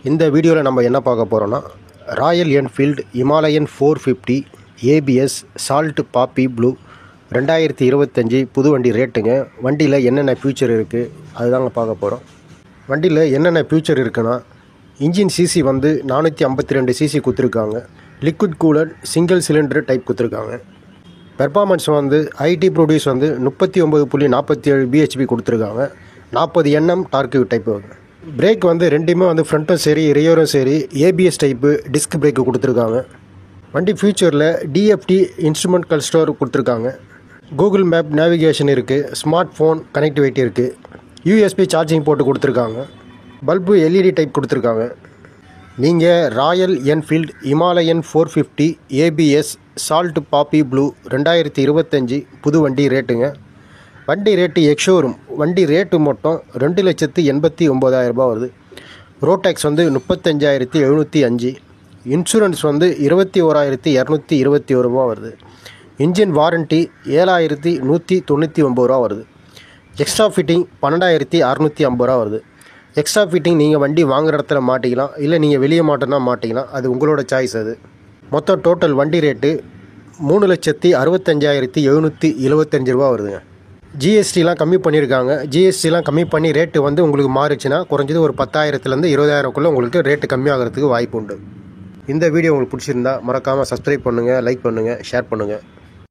இந்த வீடியோவில் நம்ம என்ன பார்க்க போகிறோன்னா Royal Enfield Himalayan 450 ABS salt poppy blue 2025 புது வண்டி ரேட்டுங்க. வண்டியில் என்னென்ன ஃபியூச்சர் இருக்குது அதுதாங்க பார்க்க போகிறோம். வண்டியில் என்னென்ன ஃபியூச்சர் இருக்குன்னா, இன்ஜின் சிசி வந்து 452 சிசி கொடுத்துருக்காங்க. Liquid cooler single cylinder type கொடுத்துருக்காங்க. பெர்ஃபார்மன்ஸ் வந்து ஐடி ப்ரொடியூஸ் வந்து 39.47 பிஹெச்பி கொடுத்துருக்காங்க. 40 Nm டார்க்கு டைப்பு. பிரேக் வந்து ரெண்டுமே வந்து ஃப்ரண்ட்டும் சரி ரியரும் சரி ஏபிஎஸ் டைப்பு டிஸ்க் பிரேக்கு கொடுத்துருக்காங்க. வண்டி ஃபியூச்சரில் டிஎஃப்டி இன்ஸ்ட்ருமெண்ட் கிளஸ்டர் கொடுத்துருக்காங்க. கூகுள் மேப் நேவிகேஷன் இருக்குது. ஸ்மார்ட் ஃபோன் கனெக்டிவிட்டி இருக்குது. யூஎஸ்பி சார்ஜிங் போட்டு கொடுத்துருக்காங்க. பல்பு எல்இடி டைப் கொடுத்துருக்காங்க. நீங்கள் Royal Enfield Himalayan 450 ABS salt poppy blue 2025 புது வண்டி ரேட்டுங்க. வண்டி ரேட்டு எக்ஷோரூம் வண்டி ரேட்டு மட்டும் 2,89,000 வருது. ரோட் டேக்ஸ் வந்து 35,705. இன்சூரன்ஸ் வந்து 21,221 வருது. இன்ஜின் வாரண்ட்டி 7,199 வருது. எக்ஸ்ட்ரா ஃபிட்டிங் 12,650 வருது. எக்ஸ்ட்ரா ஃபிட்டிங் நீங்கள் வண்டி வாங்குகிற இடத்துல மாட்டிக்கலாம், இல்லை நீங்கள் வெளியே மாட்டினா மாட்டிக்கலாம். அது உங்களோட சாய்ஸ். அது மொத்தம் டோட்டல் வண்டி ரேட்டு 3,65,775 வருதுங்க. ஜிஎஸ்டிலாம் கம்மி பண்ணியிருக்காங்க. ஜிஎஸ்டிலாம் கம்மி பண்ணி ரேட்டு வந்து உங்களுக்கு மாறிச்சுன்னா குறைஞ்சது ஒரு 10,000லேருந்து 20,000க்குள்ளே உங்களுக்கு ரேட்டு கம்மியாகிறதுக்கு வாய்ப்பு உண்டு. இந்த வீடியோ உங்களுக்கு பிடிச்சிருந்தா மறக்காமல் சப்ஸ்கிரைப் பண்ணுங்கள், லைக் பண்ணுங்கள், ஷேர் பண்ணுங்கள்.